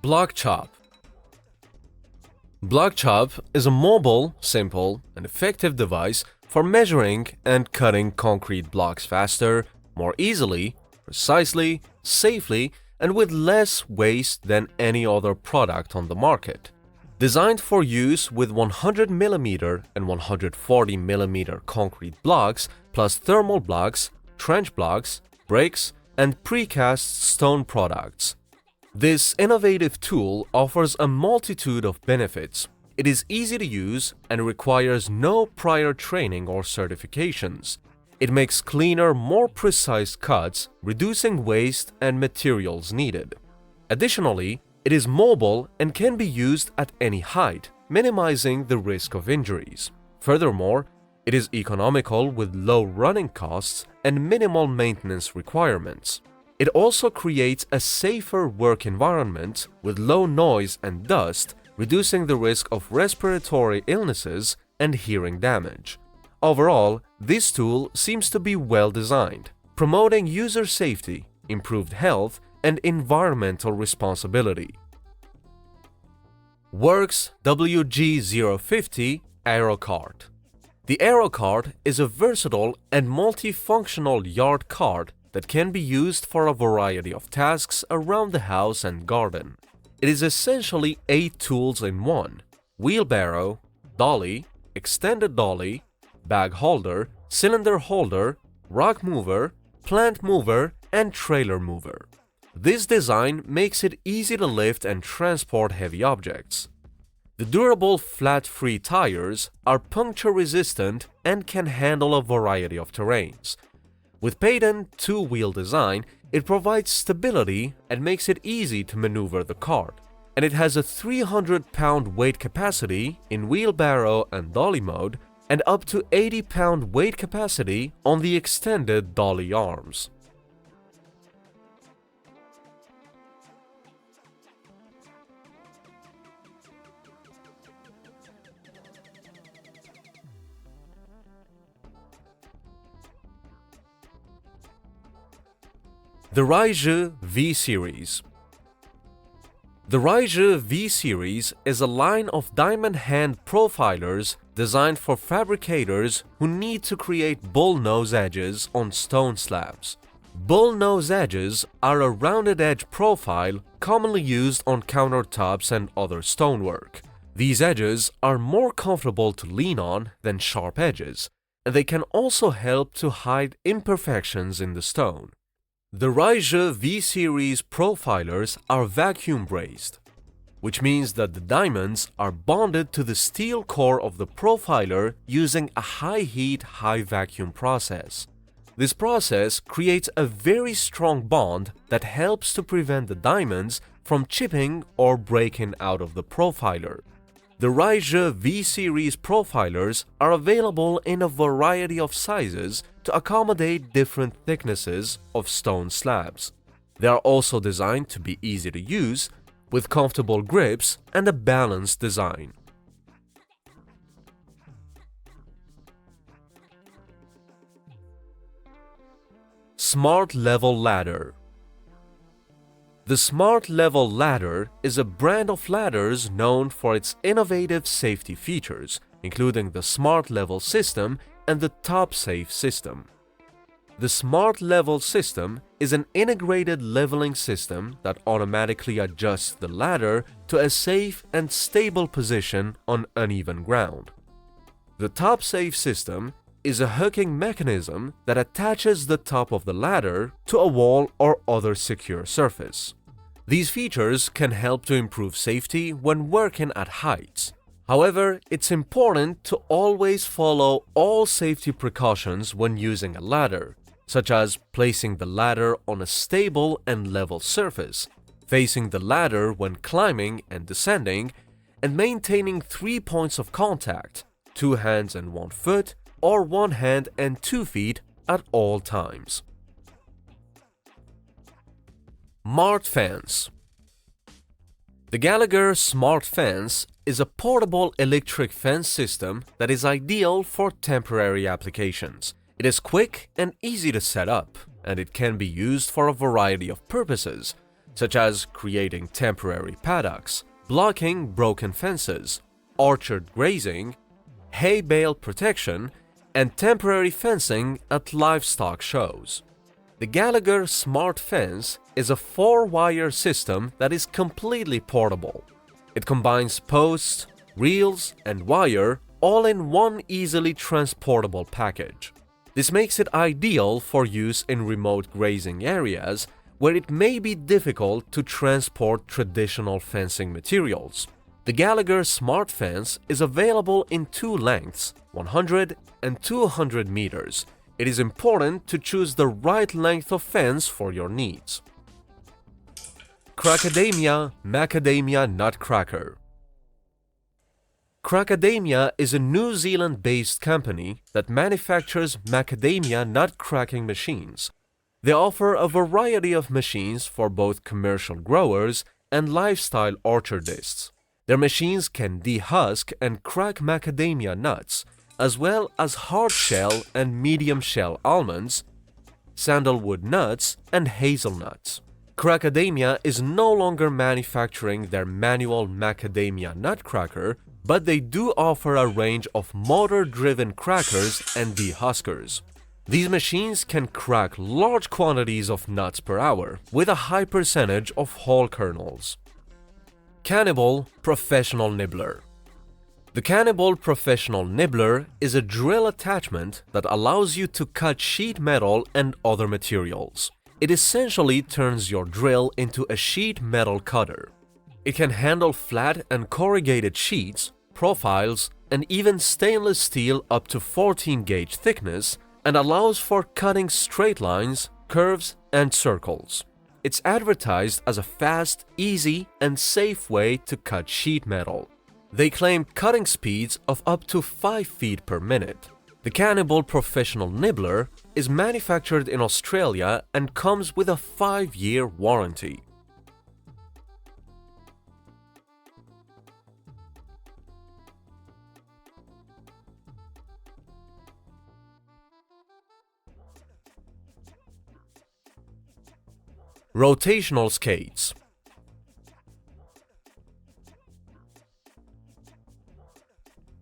BlockChop. BlockChop is a mobile, simple, and effective device for measuring and cutting concrete blocks faster, more easily, precisely, safely, and with less waste than any other product on the market. Designed for use with 100mm and 140mm concrete blocks, plus thermal blocks, trench blocks, bricks, and precast stone products. This innovative tool offers a multitude of benefits. It is easy to use and requires no prior training or certifications. It makes cleaner, more precise cuts, reducing waste and materials needed. Additionally, it is mobile and can be used at any height, minimizing the risk of injuries. Furthermore, it is economical with low running costs and minimal maintenance requirements. It also creates a safer work environment with low noise and dust, reducing the risk of respiratory illnesses and hearing damage. Overall, this tool seems to be well designed, promoting user safety, improved health, and environmental responsibility. worx WG050 aerocart. The aerocart is a versatile and multifunctional yard cart that can be used for a variety of tasks around the house and garden. It is essentially 8 tools in one: wheelbarrow, dolly, extended dolly, bag holder, cylinder holder, rock mover, plant mover, and trailer mover. This design makes it easy to lift and transport heavy objects. The durable flat-free tires are puncture-resistant and can handle a variety of terrains. With patent two-wheel design, it provides stability and makes it easy to maneuver the cart, and it has a 300-pound weight capacity in wheelbarrow and dolly mode and up to 80-pound weight capacity on the extended dolly arms. The RUV Series. The RUV Series is a line of diamond hand profilers designed for fabricators who need to create bullnose edges on stone slabs. Bullnose edges are a rounded edge profile commonly used on countertops and other stonework. These edges are more comfortable to lean on than sharp edges, and they can also help to hide imperfections in the stone. The RUV Series profilers are vacuum brazed, which means that the diamonds are bonded to the steel core of the profiler using a high-heat, high-vacuum process. This process creates a very strong bond that helps to prevent the diamonds from chipping or breaking out of the profiler. The RUV Series profilers are available in a variety of sizes to accommodate different thicknesses of stone slabs. They are also designed to be easy to use, with comfortable grips and a balanced design. Smart Level Ladder. The Smart Level Ladder is a brand of ladders known for its innovative safety features, including the Smart Level system and the Top Safe system. The Smart Level system is an integrated leveling system that automatically adjusts the ladder to a safe and stable position on uneven ground. The Top Safe system is a hooking mechanism that attaches the top of the ladder to a wall or other secure surface. These features can help to improve safety when working at heights. However, it's important to always follow all safety precautions when using a ladder, such as placing the ladder on a stable and level surface, facing the ladder when climbing and descending, and maintaining 3 points of contact, 2 hands and 1 foot, or 1 hand and 2 feet at all times. MART fence. The Gallagher Smart Fence is a portable electric fence system that is ideal for temporary applications. It is quick and easy to set up, and it can be used for a variety of purposes, such as creating temporary paddocks, blocking broken fences, orchard grazing, hay bale protection, and temporary fencing at livestock shows. The Gallagher Smart Fence is a 4-wire system that is completely portable. It combines posts, reels, and wire all in one easily transportable package. This makes it ideal for use in remote grazing areas where it may be difficult to transport traditional fencing materials. The Gallagher Smart Fence is available in 2 lengths, 100 and 200 meters. It is important to choose the right length of fence for your needs. CRACKADAMIA Macadamia Nutcracker. CRACKADAMIA is a New Zealand-based company that manufactures macadamia nut cracking machines. They offer a variety of machines for both commercial growers and lifestyle orchardists. Their machines can dehusk and crack macadamia nuts, as well as hard-shell and medium-shell almonds, sandalwood nuts, and hazelnuts. CRACKADAMIA is no longer manufacturing their manual macadamia nutcracker, but they do offer a range of motor-driven crackers and dehuskers. These machines can crack large quantities of nuts per hour with a high percentage of whole kernels. CaNibble Professional Nibbler. The CaNibble Professional Nibbler is a drill attachment that allows you to cut sheet metal and other materials. It essentially turns your drill into a sheet metal cutter. It can handle flat and corrugated sheets, profiles, and even stainless steel up to 14 gauge thickness, and allows for cutting straight lines, curves, and circles. It's advertised as a fast, easy, and safe way to cut sheet metal. They claim cutting speeds of up to 5 feet per minute. The CaNibble Professional Nibbler is manufactured in Australia and comes with a 5-year warranty. Rotational skates.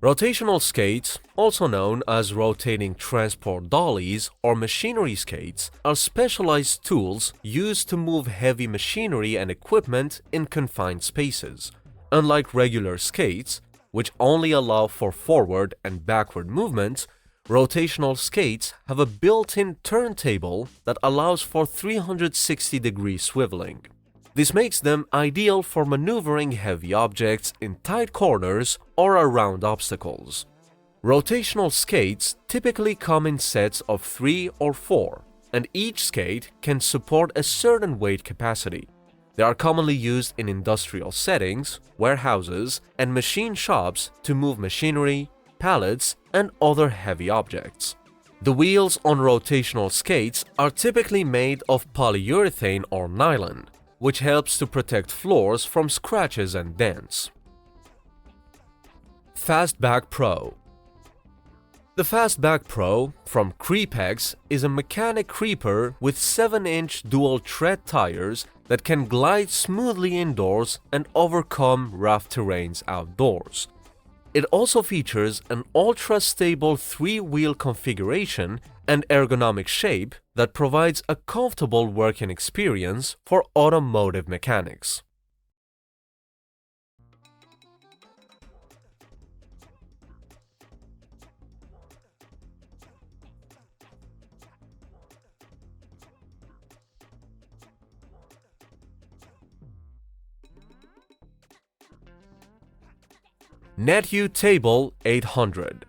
Rotational skates, also known as rotating transport dollies or machinery skates, are specialized tools used to move heavy machinery and equipment in confined spaces. Unlike regular skates, which only allow for forward and backward movements, rotational skates have a built-in turntable that allows for 360-degree swiveling. This makes them ideal for maneuvering heavy objects in tight corners or around obstacles. Rotational skates typically come in sets of 3 or 4, and each skate can support a certain weight capacity. They are commonly used in industrial settings, warehouses, and machine shops to move machinery, pallets, and other heavy objects. The wheels on rotational skates are typically made of polyurethane or nylon, which helps to protect floors from scratches and dents. Fastback Pro. The Fastback Pro from Creepex is a mechanic creeper with 7-inch dual-tread tires that can glide smoothly indoors and overcome rough terrains outdoors. It also features an ultra-stable 3-wheel configuration and ergonomic shape that provides a comfortable working experience for automotive mechanics. Netyou Table 800.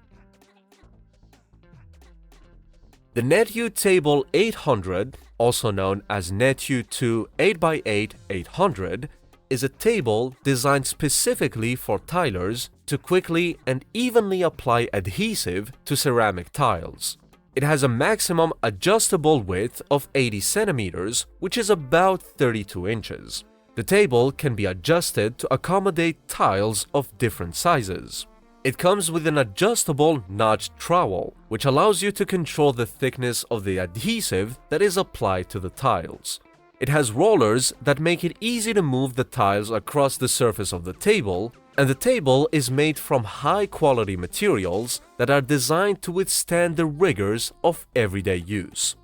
The Netyou Table 800, also known as Netyou 2 8x8 800, is a table designed specifically for tilers to quickly and evenly apply adhesive to ceramic tiles. It has a maximum adjustable width of 80 centimeters, which is about 32 inches. The table can be adjusted to accommodate tiles of different sizes. It comes with an adjustable notched trowel, which allows you to control the thickness of the adhesive that is applied to the tiles. It has rollers that make it easy to move the tiles across the surface of the table, and the table is made from high-quality materials that are designed to withstand the rigors of everyday use.